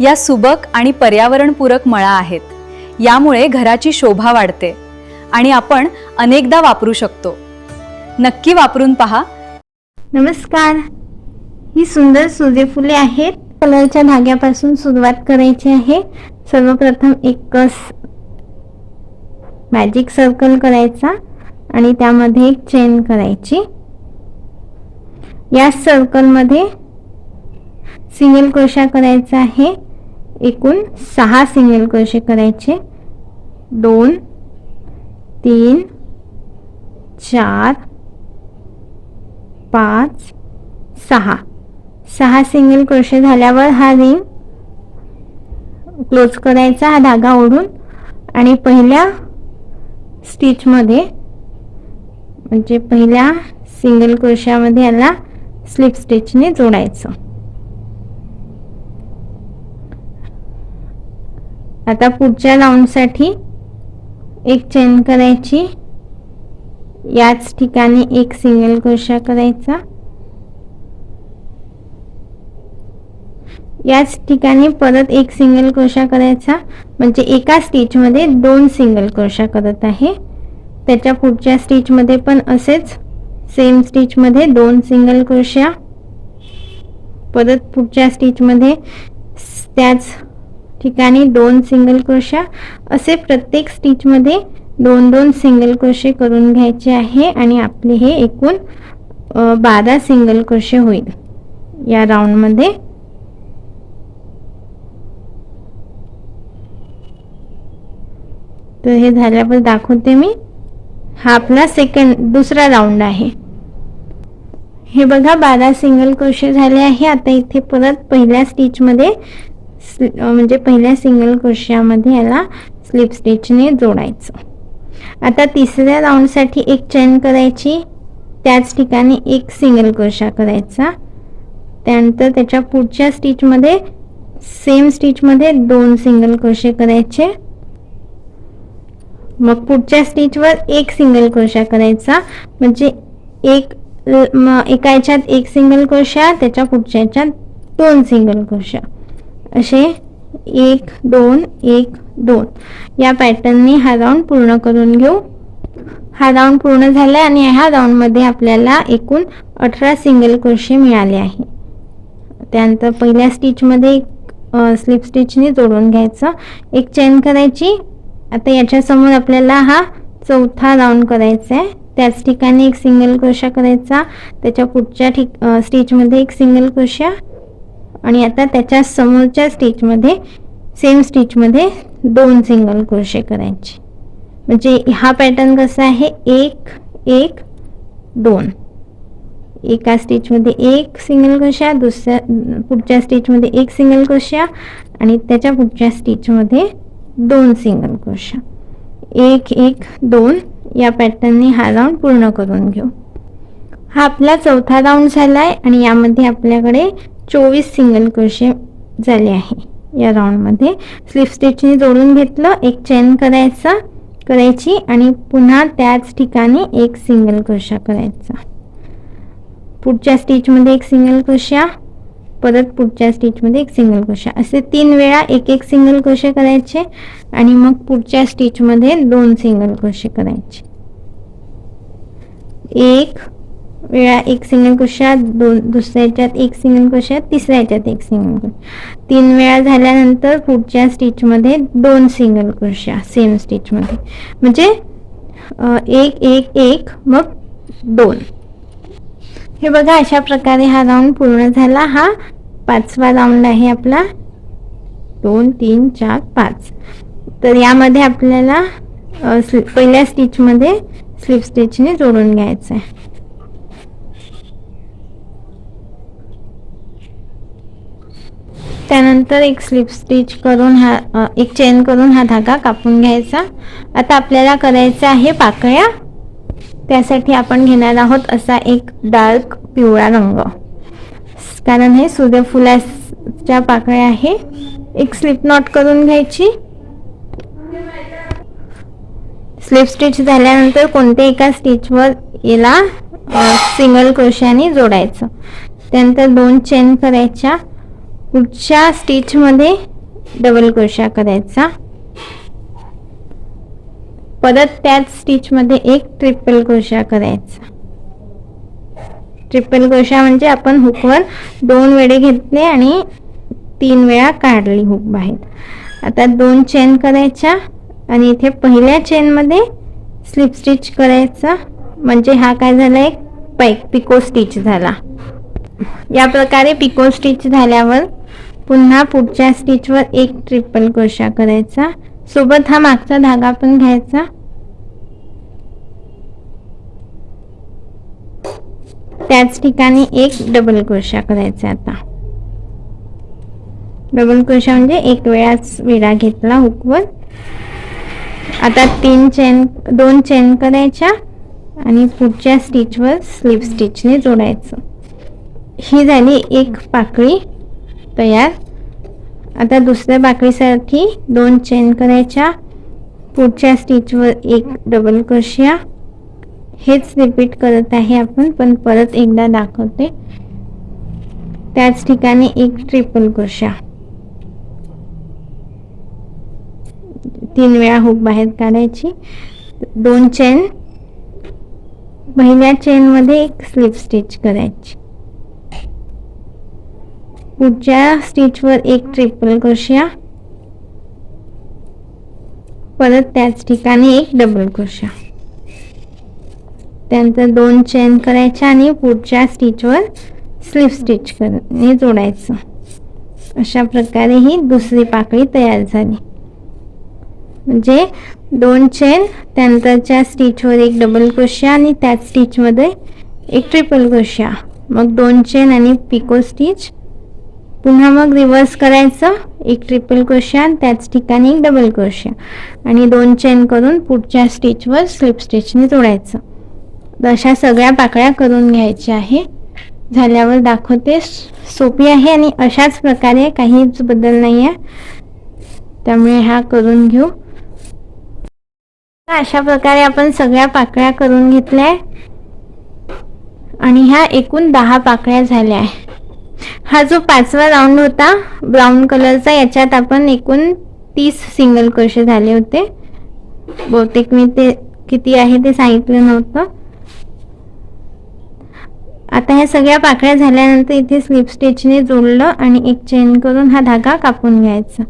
या सुबक आणि पर्यावरणपूरक मळा आहेत. यामुळे घराची शोभा वाढते आणि आपण अनेकदा वापरू शकतो. नक्की वापरून पहा. नमस्कार. ही सुंदर सूर्यफुले आहेत. कलरच्या धाग्यापासून सुरुवात करायची आहे. सर्वप्रथम एक मॅजिक सर्कल करायचा आणि त्यामध्ये एक चेन करायची. या सर्कलमध्ये सिंगल क्रोशा करायचा आहे. एकूण 6 सिंगल क्रोशे करायचे. 2 3 4 5 6 सिंगल क्रोशे झाल्यावर हा रिंग क्लोज करायचा, हा धागा ओढून, आणि पहिल्या स्टिच मध्ये म्हणजे पहिल्या सिंगल क्रोशामध्ये याला स्लिप स्टिचने जोडायचं. आता पुढच्या राऊंड साठी एक चेन करायची. याच ठिकाणी एक सिंगल क्रोशा करायचा. याच ठिकाणी परत एक सिंगल क्रोशा करायचा. म्हणजे एका स्टिच मध्ये 2 सिंगल क्रोशा करत आहे. त्याच्या पुढच्या स्टिच मध्ये पण असेच सेम स्टिच मध्ये 2 सिंगल क्रोशा. परत पुढच्या स्टिच मध्ये त्याच ठिकाणी 2 सिंगल क्रोशा. असे प्रत्येक स्टिच मध्ये 2-2 सिंगल क्रोशे करून घ्यायचे आहे आणि आपले हे एकूण 12 सिंगल क्रोशे होईल या राऊंड मध्ये. तर हे झाल्यावर दाखवते मी. हा आपला दुसरा राऊंड आहे. हे बघा 12 सिंगल क्रोशे झाले आहे. आता इथे परत पहिल्या स्टिच मध्ये म्हणजे पहिल्या सिंगल क्रोशामध्ये याला स्लिप स्टिचने जोडायचं. आता तिसऱ्या राऊंड साठी एक चेन करायची. त्याच ठिकाणी एक सिंगल क्रोशा करायचा. त्यानंतर त्याच्या पुढच्या स्टिच मध्ये सेम स्टिच मध्ये 2 सिंगल क्रोशे करायचे. मग पुढच्या स्टिच वर एक सिंगल क्रोशा करायचा. म्हणजे एका याच्यात एक सिंगल क्रोशा, त्याच्या पुढच्या याच्यात 2 सिंगल क्रोशा, असे 1 2 1 2 या पॅटर्नने हा राऊंड पूर्ण करून घेऊ. हा राऊंड पूर्ण झाला आणि ह्या राऊंड मध्ये आपल्याला एकूण 18 सिंगल क्रोशे मिळाले आहे. त्यानंतर पहिल्या स्टिच मध्ये स्लिप स्टिचने जोडून घ्यायचं. एक चेन करायची. आता याच्या समोर आपल्याला हा चौथा राऊंड करायचा आहे. त्याच ठिकाणी एक सिंगल क्रोशा करायचा. त्याच्या पुढच्या स्टिच मध्ये एक सिंगल क्रोशा आणि आता त्याच्या समोरच्या स्टिच मध्ये सेम स्टिच मध्ये 2 सिंगल क्रोशे करायचे. म्हणजे हा पॅटर्न कसा आहे, 1 1 2. एका स्टिच मध्ये एक सिंगल क्रोशा, पुढच्या स्टिच मध्ये एक सिंगल क्रोशा आणि त्याच्या पुढच्या स्टिच मध्ये 2 सिंगल क्रोशा. 1 1 2 या पॅटर्नने हा राऊंड पूर्ण करून घेऊ. हा आपला चौथा राऊंड झालाय आणि यामध्ये आपल्याकडे 24 सिंगल क्रोशे झाले आहे. या राऊंड मध्ये स्लिप स्टिचने जोडून घेतलं. एक चेन करायची आणि पुन्हा त्याच ठिकाणी एक सिंगल क्रोशा करायचा. पुढच्या स्टिच मध्ये एक सिंगल क्रोशा, परत पुढच्या स्टिच मध्ये एक सिंगल क्रोशा, असे 3 वेळा एक सिंगल क्रोशे करायचे आणि मग पुढच्या स्टिच मध्ये 2 सिंगल क्रोशे करायचे. 1 वेळा एक सिंगल क्रोशा, दुसऱ्या याच्यात एक सिंगल क्रोशा, तिसऱ्या याच्यात एक सिंगल क्रोशा. 3 वेळा झाल्यानंतर पुढच्या स्टिच मध्ये 2 सिंगल क्रोशा सेम स्टिच मध्ये. म्हणजे 1 1 1 मग 2. हे बघा, अशा प्रकारे हा राऊंड पूर्ण झाला. हा 5वा राऊंड आहे आपला. 2 3 4 5. तर यामध्ये आपल्याला पहिल्या स्टिच मध्ये स्लिप स्टिचने जोडून घ्यायचं आहे. त्यानंतर एक स्लिप स्टिच करून एक चेन करून हा धागा कापून घ्यायचा. आता आपल्याला करायचं आहे पाकळ्या. त्यासाठी आपण घेणार आहोत असा एक डार्क पिवळा रंग, कारण हे सूर्यफुलाच्या पाकळ्या आहे. एक स्लिप नॉट करून घ्यायची. स्लिप स्टिच झाल्यानंतर कोणत्या एका स्टिचवर याला सिंगल क्रोशाने जोडायचं. त्यानंतर 2 चेन करायच्या. पुढच्या स्टिचमध्ये डबल क्रोशा करायचा, परत त्याच स्टिचमध्ये एक ट्रिपल क्रोशा करायचा. ट्रिपल क्रोशा म्हणजे आपण हुकवर 2 वेढे घेतले आणि 3 वेळा काढली हुक बाहेर. आता 2 चेन करायच्या आणि इथे पहिल्या चेनमध्ये स्लिप स्टिच करायचा, म्हणजे हा काय झाला, एक पिको स्टिच झाला. या प्रकारे पिको स्टिच झाल्यावर पुन्हा पुढच्या स्टिचवर एक ट्रिपल क्रोशा करायचा, सोबत हा मागचा धागा पण घ्यायचा. त्याच ठिकाणी एक डबल क्रोशा करायचा. आता डबल क्रोशा म्हणजे एक वेळाच विडा घेतला हुकवर. आता 2 चेन करायच्या आणि पुढच्या स्टिचवर स्लिप स्टिचने जोडायचं. ही झाली एक पाकळी तयार. आता दुसऱ्या पाकळीसाठी 2 चेन करायच्या, पुढच्या स्टिचवर एक डबल क्रोशिया. हेच रिपीट करत आहे आपण, पण परत एकदा दाखवते. त्याच ठिकाणी एक ट्रिपल क्रोशा, 3 वेळा हुक बाहेर काढायची, 2 चेन, पहिल्या चेनमध्ये एक स्लिप स्टिच करायची, पुढच्या स्टिचवर एक ट्रिपल क्रोशिया, परत त्याच ठिकाणी एक डबल क्रोशिया. त्यानंतर 2 चेन करायच्या आणि पुढच्या स्टिचवर स्लिप स्टिच करणे जोडायचं. अशा प्रकारे ही दुसरी पाकळी तयार झाली. म्हणजे 2 चेन, त्यानंतरच्या स्टिचवर एक डबल क्रोशिया आणि त्याच स्टिचमध्ये एक ट्रिपल क्रोशिया, मग 2 चेन आणि पिको स्टिच, पुन्हा मग रिव्हर्स करायचं, एक ट्रिपल क्रोशिया आणि त्याच ठिकाणी एक डबल क्रोशिया आणि 2 चेन करून पुढच्या स्टिचवर स्लिप स्टिचने जोडायचं. अशा सगळ्या पाकळ्या करून घ्यायच्या आहे. झाल्यावर दाखवते. सोपी आहे आणि अशाच प्रकारे काहीच बदल नाही आहे, त्यामुळे हा करून घेऊ. अशा प्रकारे आपण सगळ्या पाकळ्या करून घेतल्या आणि ह्या एकूण 10 पाकळ्या झाल्या आहे. हा जो 5वा राऊंड होता ब्राऊन कलरचा, याच्यात आपण एकूण 30 सिंगल क्रोशे झाले होते. बहुतेक मी ते किती आहे ते सांगितलं नव्हतं. आता ह्या सगळ्या पाकळ्या झाल्यानंतर इथे स्लिप स्टिचने जोडलं आणि एक चेन करून हा धागा कापून घ्यायचा.